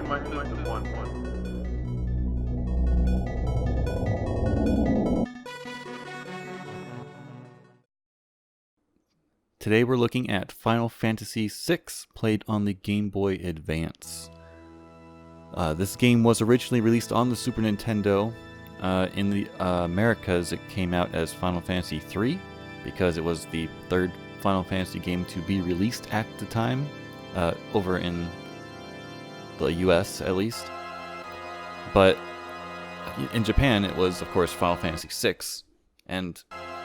my system one. Today we're looking at Final Fantasy VI, played on the Game Boy Advance. This game was originally released on the Super Nintendo. In the Americas, it came out as Final Fantasy III, because it was the third Final Fantasy game to be released at the time, over in the US at least. But in Japan, it was, of course, Final Fantasy VI. And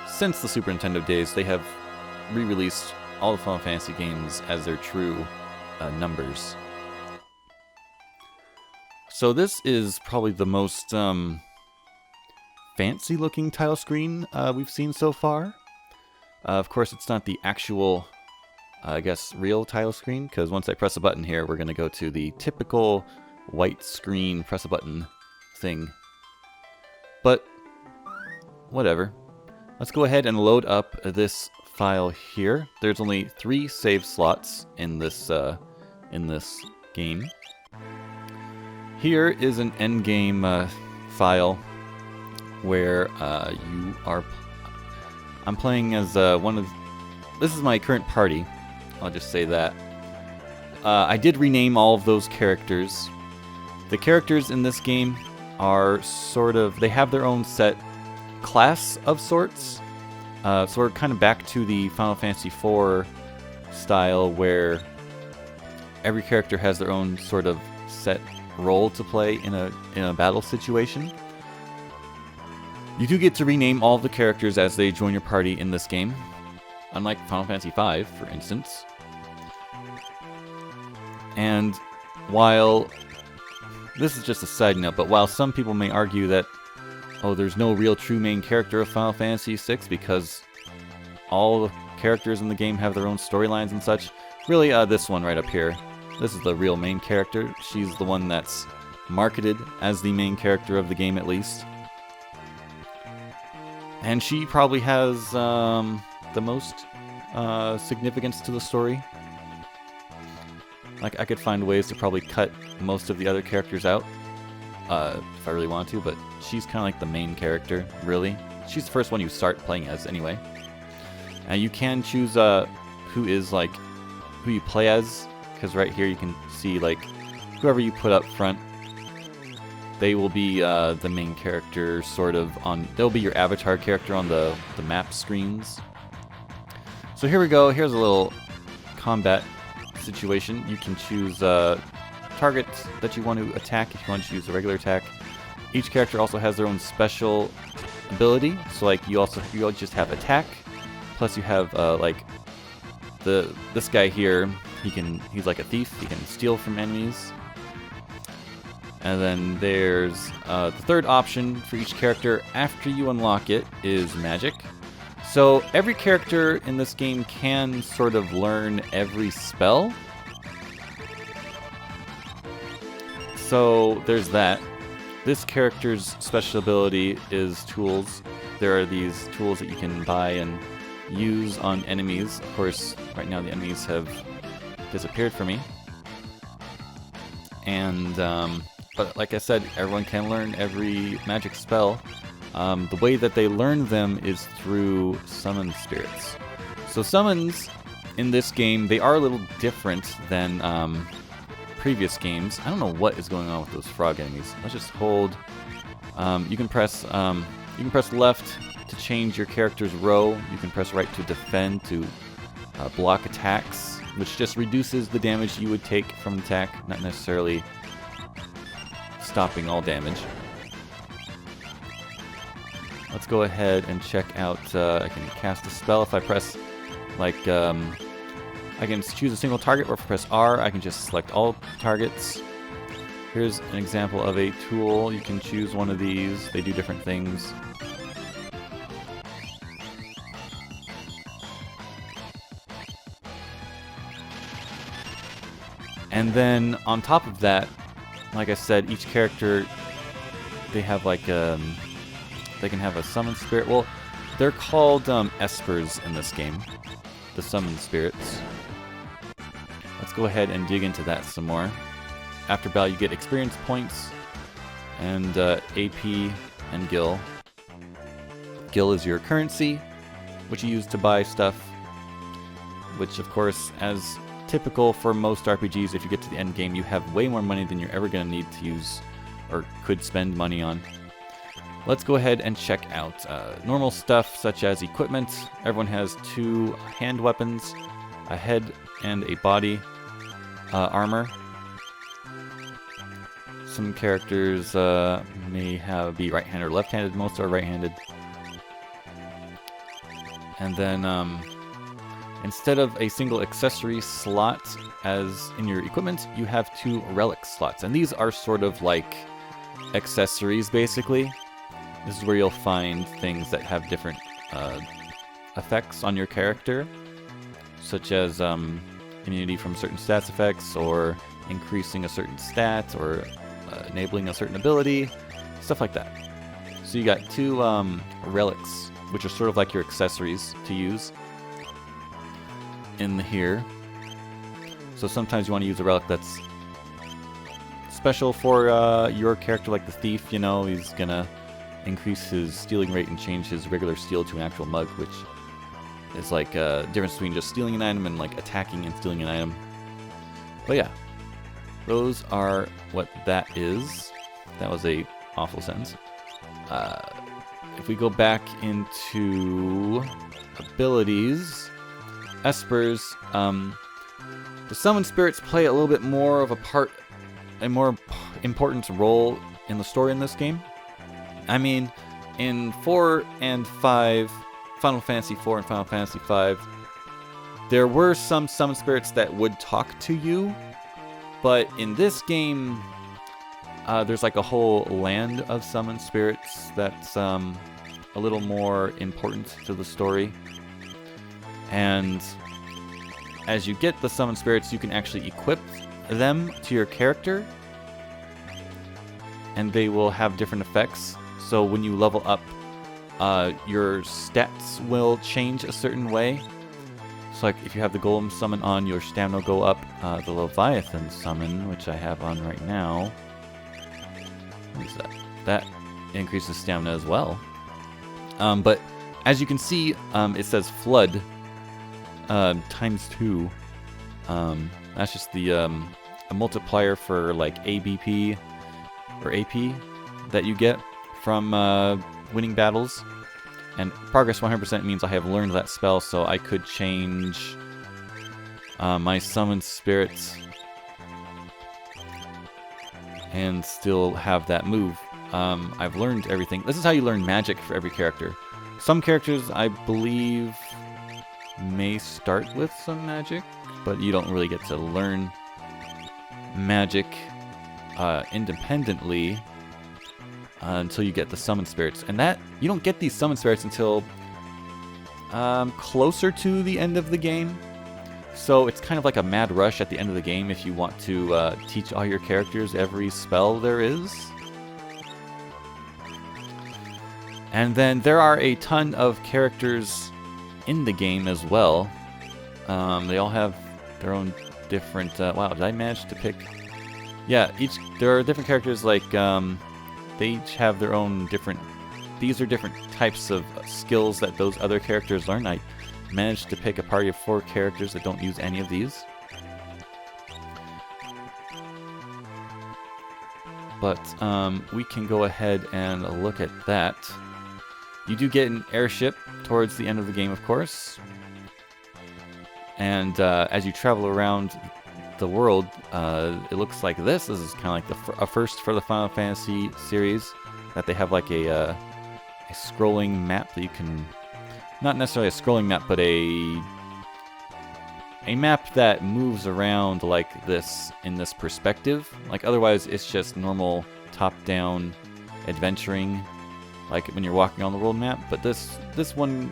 since the Super Nintendo days, they have re-released all the Final Fantasy games as their true numbers. So this is probably the most fancy-looking title screen we've seen so far. Of course, it's not the actual, I guess, real title screen, because once I press a button here, we're going to go to the typical white screen press a button thing. But whatever. Let's go ahead and load up this file here. There's only 3 save slots in this game. Here is an endgame file where you are. I'm playing as one of. This is my current party. I'll just say that. I did rename all of those characters. The characters in this game are sort of. They have their own set class of sorts. So we're kind of back to the Final Fantasy IV style, where every character has their own sort of set role to play in a battle situation. You do get to rename all of the characters as they join your party in this game, unlike Final Fantasy V, for instance. And while this is just a side note, but while some people may argue that there's no real true main character of Final Fantasy VI because all the characters in the game have their own storylines and such. Really, this one right up here. This is the real main character. She's the one that's marketed as the main character of the game, at least. And she probably has the most significance to the story. Like, I could find ways to probably cut most of the other characters out. If I really want to, but she's kind of like the main character, really. She's the first one you start playing as, anyway. And you can choose who you play as, because right here you can see, like, whoever you put up front, they will be the main character, sort of, they'll be your avatar character on the map screens. So here we go, here's a little combat situation. You can choose target that you want to attack if you want to use a regular attack. Each character also has their own special ability. So like you just have attack, plus you have like this guy here. He's like a thief. He can steal from enemies. And then there's the third option for each character after you unlock it is magic. So every character in this game can sort of learn every spell. So there's that. This character's special ability is tools. There are these tools that you can buy and use on enemies. Of course, right now the enemies have disappeared from me. And, but like I said, everyone can learn every magic spell. The way that they learn them is through summon spirits. So summons in this game, they are a little different than previous games. I don't know what is going on with those frog enemies. Let's just hold. You can press left to change your character's row. You can press right to defend, to block attacks, which just reduces the damage you would take from attack, not necessarily stopping all damage. Let's go ahead and check out. I can cast a spell if I press, like, I can choose a single target, or if I press R, I can just select all targets. Here's an example of a tool. You can choose one of these. They do different things. And then on top of that, like I said, each character, they have like they can have a summon spirit. Well, they're called espers in this game, the summon spirits. Let's go ahead and dig into that some more. after battle you get experience points and AP and gil. Gil is your currency, which you use to buy stuff, which of course, as typical for most RPGs, if you get to the end game, you have way more money than you're ever going to need to use or could spend money on. Let's go ahead and check out normal stuff such as equipment. Everyone has 2 hand weapons, a head and a body armor. Some characters may be right-handed or left-handed. Most are right-handed. And then instead of a single accessory slot as in your equipment, you have 2 relic slots. And these are sort of like accessories, basically. This is where you'll find things that have different effects on your character, such as immunity from certain stats effects, or increasing a certain stat, or enabling a certain ability, stuff like that. So you got 2 relics, which are sort of like your accessories to use in here. So sometimes you want to use a relic that's special for your character, like the thief. You know, he's gonna increase his stealing rate and change his regular steal to an actual mug, which is like a difference between just stealing an item and like attacking and stealing an item. But yeah, those are what that is. That was a awful sentence. If we go back into abilities, espers, the summon spirits play a little bit more of a more important role in the story in this game. I mean, in 4 and 5, Final Fantasy 4 and Final Fantasy 5, there were some summon spirits that would talk to you, but in this game, there's like a whole land of summon spirits that's a little more important to the story. And as you get the summon spirits, you can actually equip them to your character, and they will have different effects. So when you level up, your stats will change a certain way. So like if you have the Golem summon on, your stamina will go up. The Leviathan summon, which I have on right now, what is that? That increases stamina as well. But as you can see, it says Flood times 2. That's just the a multiplier for like ABP or AP that you get from winning battles. And progress 100% means I have learned that spell, so I could change my summon spirits and still have that move. I've learned everything. This is how you learn magic for every character. Some characters, I believe, may start with some magic, but you don't really get to learn magic independently until you get the summon spirits. And that, you don't get these summon spirits until closer to the end of the game. So it's kind of like a mad rush at the end of the game if you want to teach all your characters every spell there is. And then there are a ton of characters in the game as well. They all have their own different... wow, did I manage to pick... Yeah, there are different characters, like... they each have their own different... These are different types of skills that those other characters learn. I managed to pick a party of 4 characters that don't use any of these. But we can go ahead and look at that. You do get an airship towards the end of the game, of course. And as you travel around the world, it looks like this. This is kind of like a first for the Final Fantasy series, that they have like a scrolling map that you can... Not necessarily a scrolling map, but a map that moves around like this in this perspective. Like otherwise, it's just normal top-down adventuring, like when you're walking on the world map. But this one,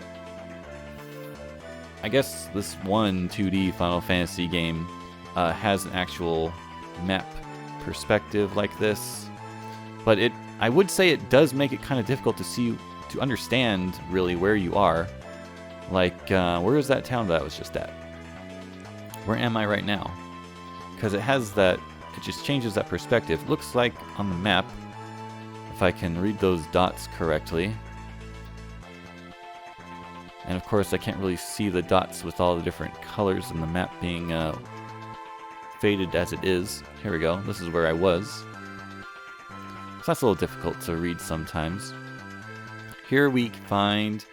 I guess this one 2D Final Fantasy game has an actual map perspective like this. But I would say it does make it kind of difficult to understand really where you are. Like, where is that town that I was just at? Where am I right now? Because it has that it just changes that perspective. Looks like on the map, if I can read those dots correctly. And of course I can't really see the dots with all the different colors in the map being faded as it is. Here we go, this is where I was. So that's a little difficult to read sometimes. Here we find,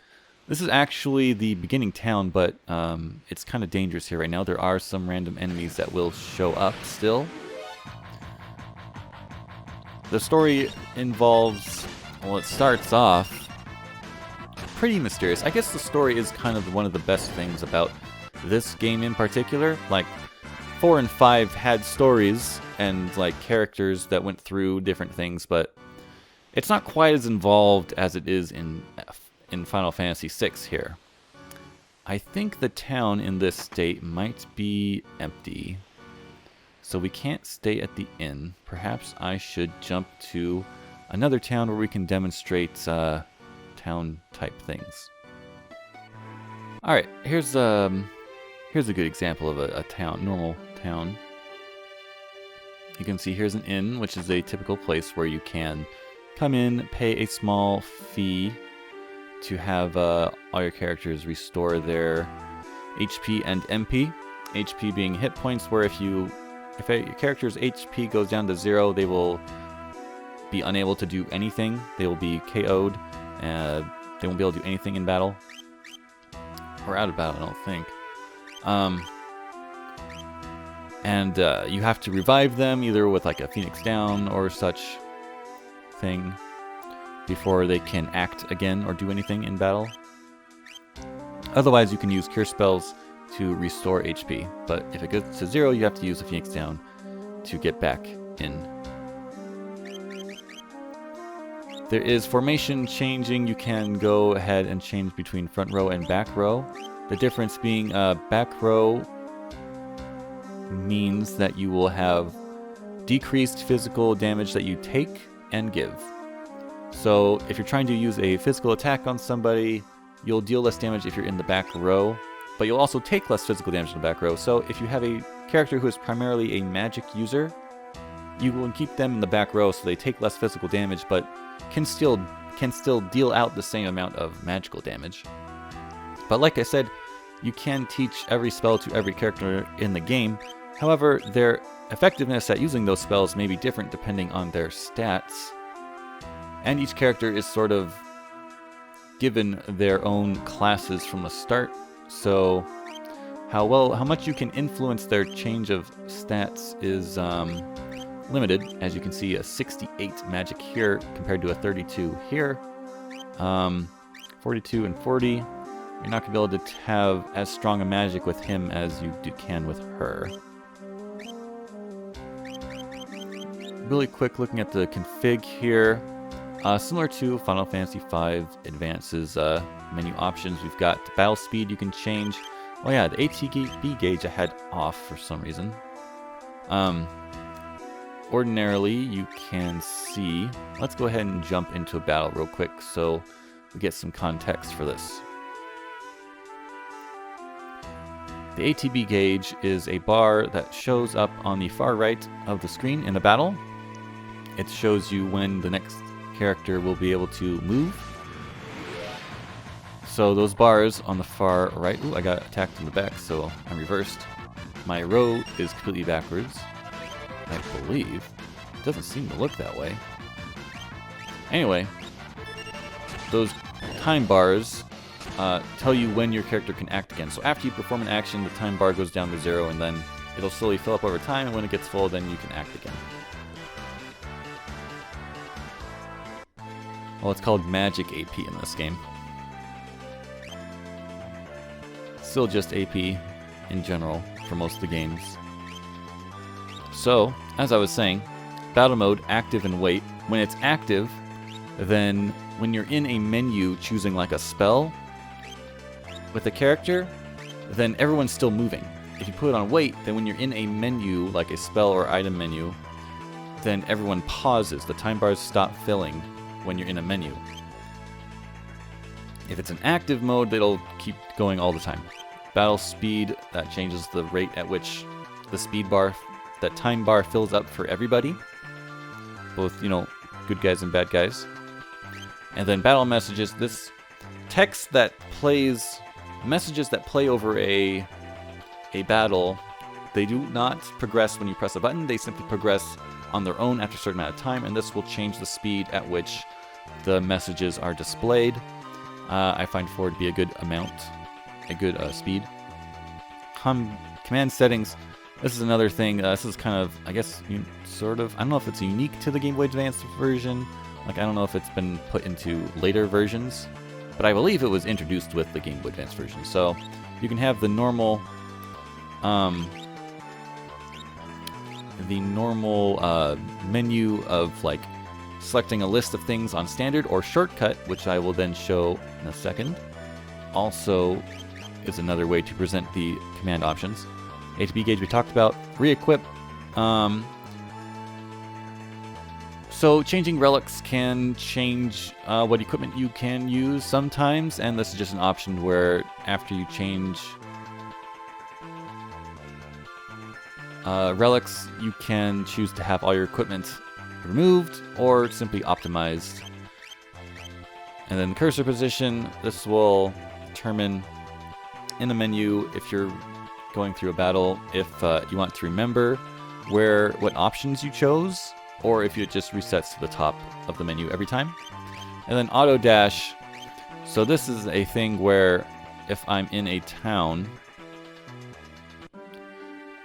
this is actually the beginning town, but it's kind of dangerous here right now. There are some random enemies that will show up still. The story involves, well, it starts off pretty mysterious. I guess the story is kind of one of the best things about this game in particular. Like, 4 and 5 had stories and like characters that went through different things, but it's not quite as involved as it is in Final Fantasy VI here. I think the town in this state might be empty, so we can't stay at the inn. Perhaps I should jump to another town where we can demonstrate town type things. Alright, here's a good example of a town, normal town. You can see here's an inn, which is a typical place where you can come in, pay a small fee to have all your characters restore their HP and MP. HP being hit points, where if your character's HP goes down to 0, they will be unable to do anything. They will be KO'd. They won't be able to do anything in battle. Or out of battle, I don't think. And you have to revive them either with like a Phoenix Down or such thing before they can act again or do anything in battle. Otherwise, you can use cure spells to restore HP, but if it goes to 0, you have to use a Phoenix Down to get back in. There is formation changing. You can go ahead and change between front row and back row. The difference being back row means that you will have decreased physical damage that you take and give. So if you're trying to use a physical attack on somebody, you'll deal less damage if you're in the back row, but you'll also take less physical damage in the back row. So if you have a character who is primarily a magic user, you will keep them in the back row so they take less physical damage, but can still deal out the same amount of magical damage. But like I said, you can teach every spell to every character in the game. However, their effectiveness at using those spells may be different depending on their stats. And each character is sort of given their own classes from the start. So how much you can influence their change of stats is limited. As you can see, a 68 magic here compared to a 32 here. 42 and 40. You're not going to be able to have as strong a magic with him as you can with her. Really quick looking at the config here. Similar to Final Fantasy V Advance's menu options, we've got battle speed you can change. Oh yeah, the ATB gauge I had off for some reason. Ordinarily, you can see... Let's go ahead and jump into a battle real quick so we get some context for this. The ATB gauge is a bar that shows up on the far right of the screen in a battle. It shows you when the next character will be able to move. So those bars on the far right... Ooh, I got attacked in the back, so I'm reversed. My row is completely backwards, I believe. It doesn't seem to look that way. Anyway, those time bars tell you when your character can act again. So after you perform an action, the time bar goes down to 0, and then it'll slowly fill up over time, and when it gets full, then you can act again. Well, it's called Magic AP in this game. Still just AP in general for most of the games. So, as I was saying, battle mode, active and wait. When it's active, then when you're in a menu choosing like a spell with a character, then everyone's still moving. If you put it on wait, then when you're in a menu, like a spell or item menu, then everyone pauses. The time bars stop filling when you're in a menu. If it's an active mode, it'll keep going all the time. Battle speed, that changes the rate at which the speed bar that time bar fills up for everybody, both, you know, good guys and bad guys. And then battle messages, this text that plays, messages that play over a battle, they do not progress when you press a button, they simply progress on their own after a certain amount of time, and this will change the speed at which the messages are displayed. I find 4 to be a good amount, a good speed. Command settings, this is another thing, this is kind of, I guess, sort of, I don't know if it's unique to the Game Boy Advance version, like I don't know if it's been put into later versions, but I believe it was introduced with the Game Boy Advance version. So you can have the normal menu of like selecting a list of things on standard or shortcut, which I will then show in a second. Also is another way to present the command options. HP gauge we talked about. Re-equip. So changing relics can change what equipment you can use sometimes, and this is just an option where after you change relics, you can choose to have all your equipment removed or simply optimized. And then cursor position, this will determine in the menu if you're going through a battle, if you want to remember what options you chose, or if it just resets to the top of the menu every time. And then auto dash, so this is a thing where if I'm in a town,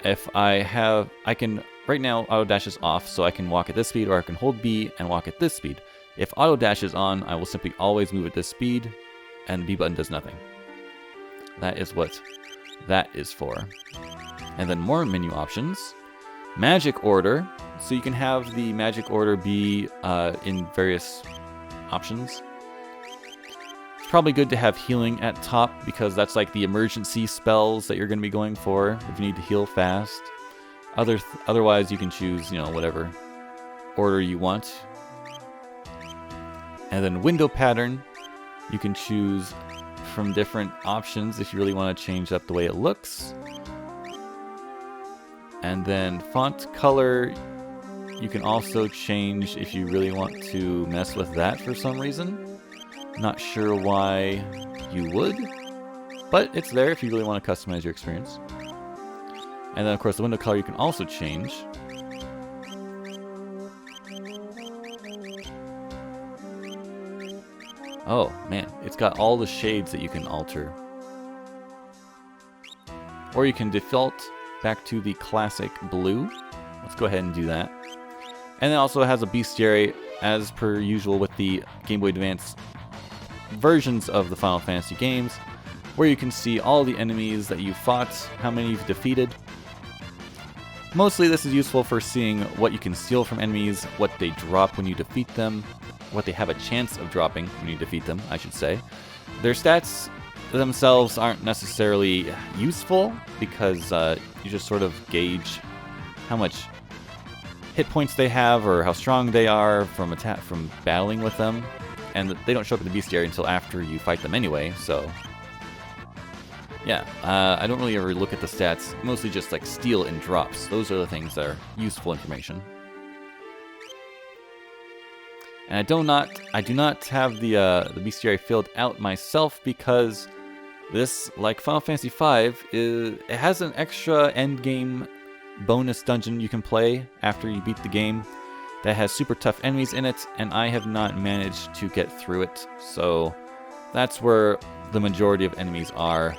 if I can, right now auto dash is off, so I can walk at this speed, or I can hold B and walk at this speed. If auto dash is on, I will simply always move at this speed, and the B button does nothing. That is what that is for. And then more menu options. Magic order, so you can have the magic order be in various options. It's probably good to have healing at top, because that's like the emergency spells that you're going to be going for if you need to heal fast. Otherwise, you can choose, whatever order you want. And then window pattern, you can choose from different options if you really want to change up the way it looks. And then font color, you can also change if you really want to mess with that for some reason. Not sure why you would, but it's there if you really want to customize your experience. And then of course the window color you can also change. Oh man, it's got all the shades that you can alter. Or you can default back to the classic blue. Let's go ahead and do that. And it also has a bestiary, as per usual with the Game Boy Advance versions of the Final Fantasy games, where you can see all the enemies that you fought, how many you've defeated. Mostly this is useful for seeing what you can steal from enemies, what they drop when you defeat them, what they have a chance of dropping when you defeat them, I should say. Their stats themselves aren't necessarily useful, because you just sort of gauge how much hit points they have or how strong they are from battling with them, and they don't show up in the bestiary until after you fight them anyway. So yeah, I don't really ever look at the stats, mostly just like steal and drops. Those are the things that are useful information. And I do not have the bestiary filled out myself, because this, like Final Fantasy V, it has an extra end game bonus dungeon you can play after you beat the game that has super tough enemies in it, and I have not managed to get through it. So that's where the majority of enemies are,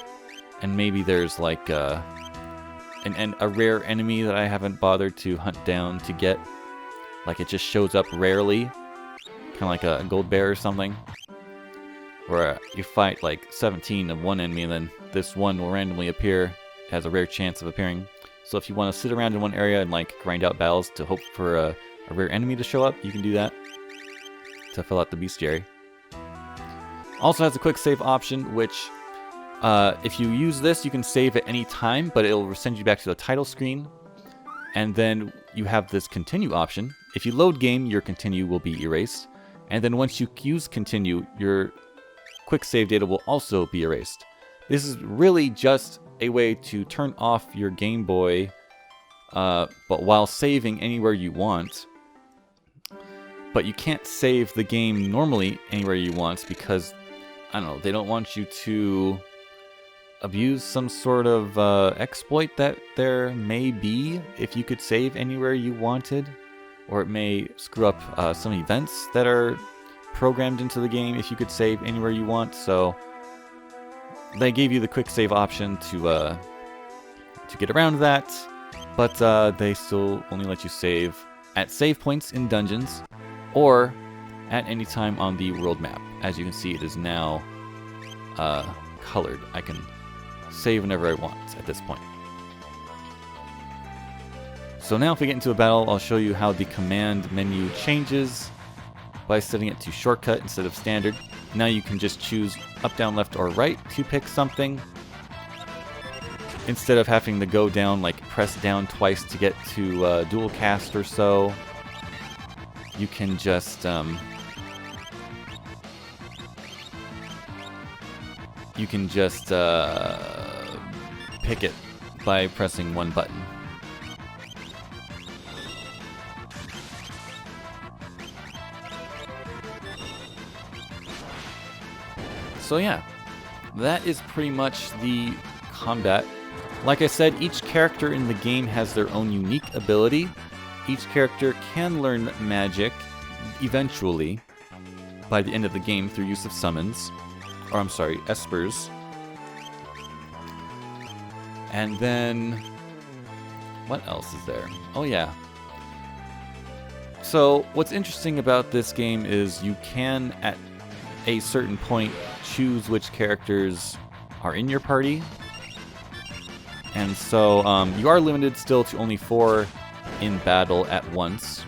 and maybe there's like a rare enemy that I haven't bothered to hunt down to get. Like it just shows up rarely, kind of like a gold bear or something, where you fight like 17 of one enemy and then this one will randomly appear. It has a rare chance of appearing. So if you want to sit around in one area and like grind out battles to hope for a rare enemy to show up, you can do that to fill out the bestiary. Also has a quick save option, which if you use this, you can save at any time, but it'll send you back to the title screen. And then you have this continue option. If you load game, your continue will be erased. And then once you use continue, your quick save data will also be erased. This is really just a way to turn off your Game Boy but while saving anywhere you want. But you can't save the game normally anywhere you want because, I don't know, they don't want you to abuse some sort of exploit that there may be if you could save anywhere you wanted. Or it may screw up some events that are programmed into the game if you could save anywhere you want. So they gave you the quick save option to get around that, but they still only let you save at save points in dungeons or at any time on the world map. As you can see, it is now colored. I can save whenever I want at this point. So now if we get into a battle, I'll show you how the command menu changes by setting it to shortcut instead of standard. Now you can just choose up, down, left, or right to pick something. Instead of having to go down, like press down twice to get to dual cast or so, you can just pick it by pressing one button. So yeah, that is pretty much the combat. Like I said, each character in the game has their own unique ability. Each character can learn magic eventually by the end of the game through use of summons. Or I'm sorry, espers. And then, what else is there? Oh yeah. So what's interesting about this game is you can, at a certain point, choose which characters are in your party. And so you are limited still to only 4 in battle at once.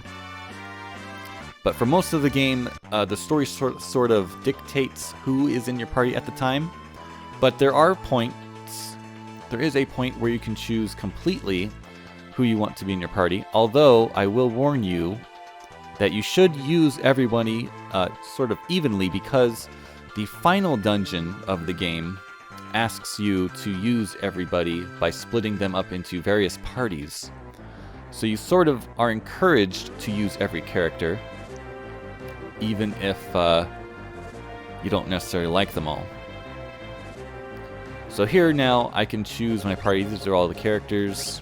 But for most of the game, the story sort of dictates who is in your party at the time. But there is a point where you can choose completely who you want to be in your party. Although, I will warn you that you should use everybody sort of evenly, because the final dungeon of the game asks you to use everybody by splitting them up into various parties. So you sort of are encouraged to use every character, even if you don't necessarily like them all. So here now I can choose my party. These are all the characters.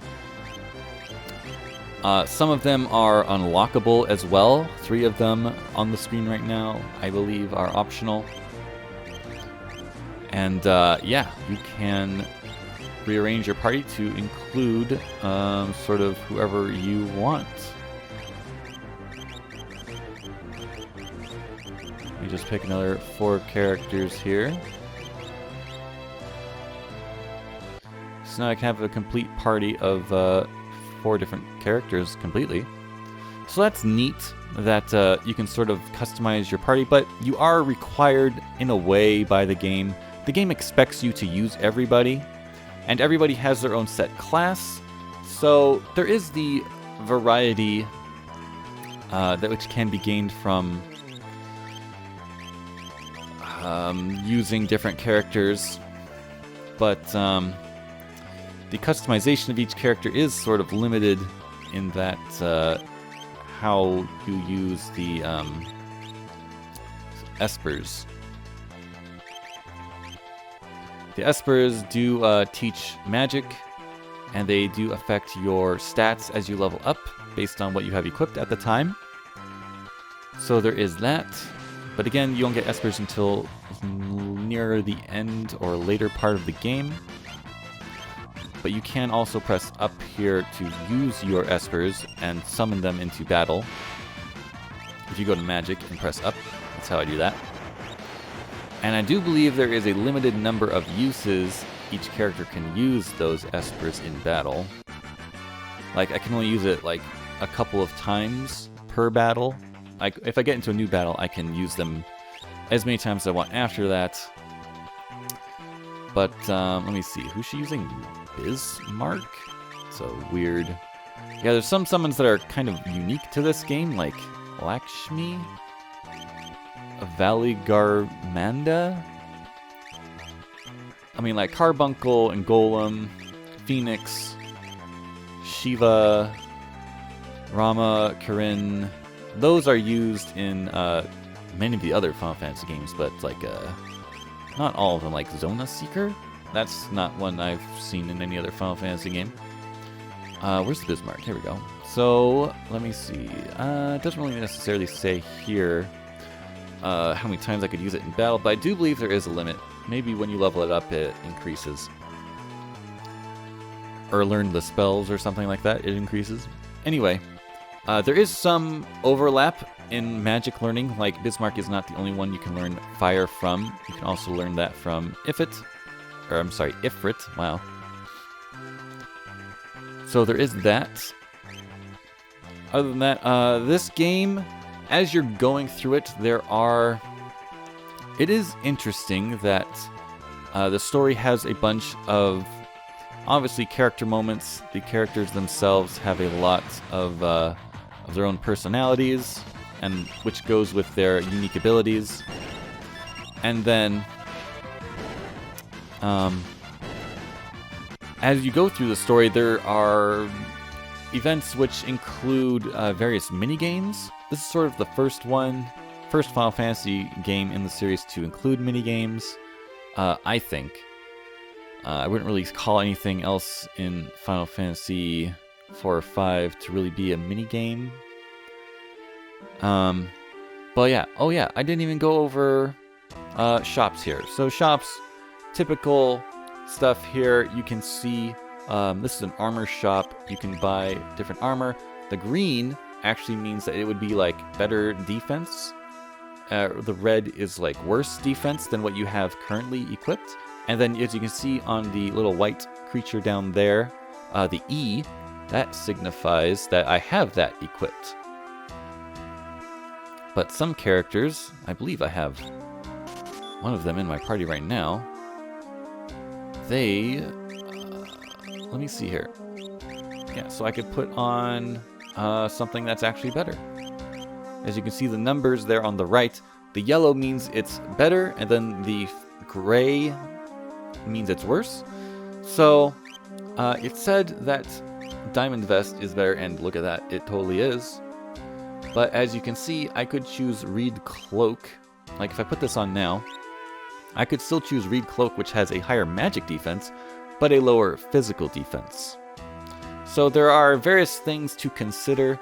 Some of them are unlockable as well. 3 of them on the screen right now, I believe, are optional. And yeah, you can rearrange your party to include sort of whoever you want. Let me just pick another 4 characters here. So now I can have a complete party of 4 different characters completely. So that's neat that you can sort of customize your party, but you are required in a way by the game. The game expects you to use everybody, and everybody has their own set class. So there is the variety that which can be gained from using different characters, but the customization of each character is sort of limited in that how you use the espers. The espers do teach magic, and they do affect your stats as you level up based on what you have equipped at the time. So there is that. But again, you don't get espers until near the end or later part of the game. But you can also press up here to use your espers and summon them into battle. If you go to magic and press up, that's how I do that. And I do believe there is a limited number of uses each character can use those espers in battle. Like, I can only use it like a couple of times per battle. Like, if I get into a new battle, I can use them as many times as I want after that. But let me see, who's she using? Bismarck? So weird. Yeah, there's some summons that are kind of unique to this game, like Lakshmi, Valigarmanda. I mean, like Carbuncle and Golem, Phoenix, Shiva, Rama, Kirin, those are used in many of the other Final Fantasy games, but like not all of them. Like Zona Seeker, that's not one I've seen in any other Final Fantasy game. Where's the Bismarck? Here we go. So let me see. It doesn't really necessarily say here how many times I could use it in battle, but I do believe there is a limit. Maybe when you level it up, it increases. Or learn the spells or something like that, it increases. Anyway, there is some overlap in magic learning. Like, Bismarck is not the only one you can learn fire from. You can also learn that from Ifrit. Or, I'm sorry, Ifrit. Wow. So there is that. Other than that, this game, as you're going through it, it is interesting that the story has a bunch of, obviously, character moments. The characters themselves have a lot of their own personalities, and which goes with their unique abilities. And then, as you go through the story, there are events which include various mini-games. This is sort of the first Final Fantasy game in the series to include mini-games, I think. I wouldn't really call anything else in Final Fantasy 4 or 5 to really be a mini-game. But yeah, oh yeah, I didn't even go over shops here. So shops, typical stuff here, you can see this is an armor shop. You can buy different armor. The green actually means that it would be like better defense. The red is like worse defense than what you have currently equipped. And then as you can see on the little white creature down there, the E, that signifies that I have that equipped. But some characters, I believe I have one of them in my party right now, they, let me see here. Yeah, so I could put on something that's actually better. As you can see the numbers there on the right, the yellow means it's better, and then the gray means it's worse. So it said that Diamond Vest is better, and look at that, it totally is. But as you can see, I could choose Reed Cloak. Like if I put this on now, I could still choose Reed Cloak, which has a higher magic defense, but a lower physical defense. So there are various things to consider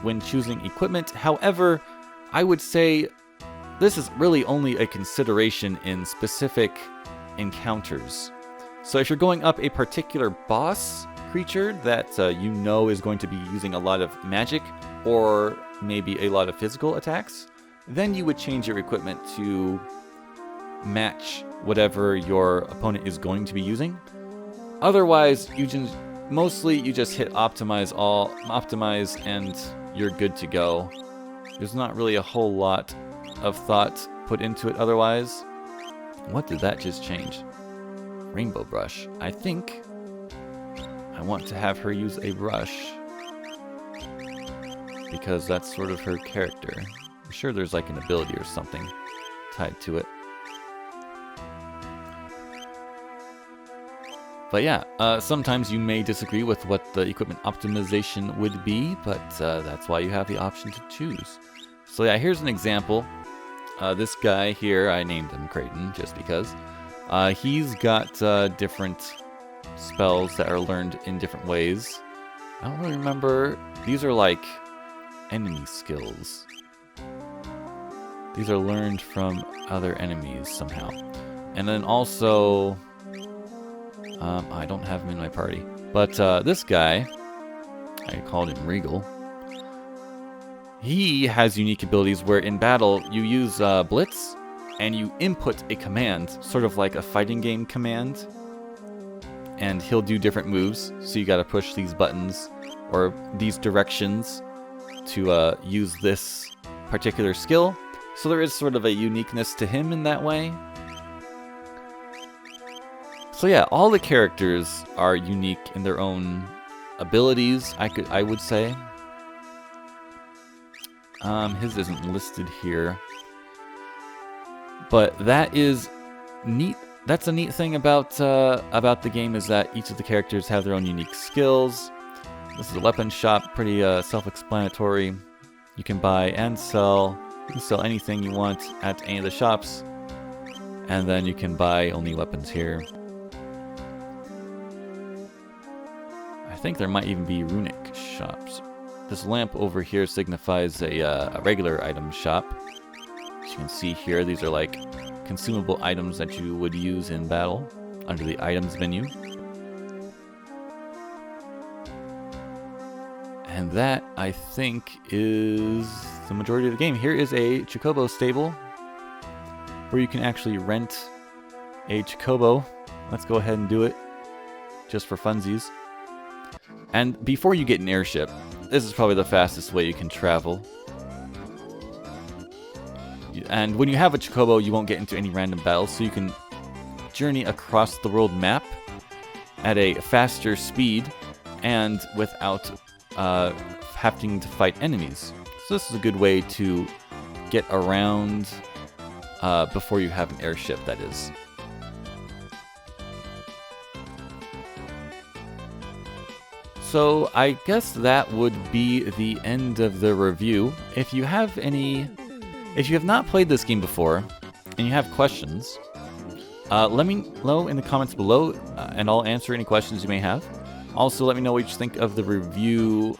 when choosing equipment. However, I would say this is really only a consideration in specific encounters. So if you're going up a particular boss creature that you know is going to be using a lot of magic or maybe a lot of physical attacks, then you would change your equipment to match whatever your opponent is going to be using. Otherwise, you just hit optimize and you're good to go. There's not really a whole lot of thought put into it otherwise. What did that just change? Rainbow brush. I think I want to have her use a brush because that's sort of her character. I'm sure there's like an ability or something tied to it. But yeah, sometimes you may disagree with what the equipment optimization would be, but that's why you have the option to choose. So yeah, here's an example. This guy here, I named him Creighton just because. He's got different spells that are learned in different ways. I don't really remember. These are like enemy skills. These are learned from other enemies somehow. And then also, I don't have him in my party. But this guy, I called him Regal. He has unique abilities where in battle you use Blitz and you input a command, sort of like a fighting game command. And he'll do different moves, so you gotta push these buttons or these directions to use this particular skill. So there is sort of a uniqueness to him in that way. So yeah, all the characters are unique in their own abilities, I would say. His isn't listed here. But that is neat. That's a neat thing about the game, is that each of the characters have their own unique skills. This is a weapon shop, pretty self-explanatory. You can buy and sell. You can sell anything you want at any of the shops. And then you can buy only weapons here. I think there might even be runic shops. This lamp over here signifies a regular item shop. As you can see here, these are like consumable items that you would use in battle under the items menu. And that, I think, is the majority of the game. Here is a Chocobo stable where you can actually rent a Chocobo. Let's go ahead and do it just for funsies. And before you get an airship, this is probably the fastest way you can travel. And when you have a Chocobo, you won't get into any random battles, so you can journey across the world map at a faster speed and without having to fight enemies. So this is a good way to get around before you have an airship, that is. So I guess that would be the end of the review. If you have not played this game before and you have questions, let me know in the comments below, and I'll answer any questions you may have. Also, let me know what you think of the review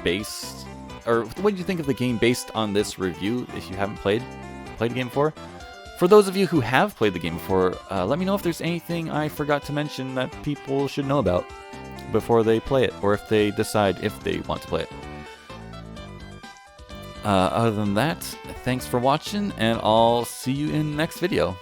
based, or what you think of the game based on this review if you haven't played the game before. For those of you who have played the game before, let me know if there's anything I forgot to mention that people should know about before they play it, or if they decide if they want to play it. Other than that, thanks for watching, and I'll see you in the next video.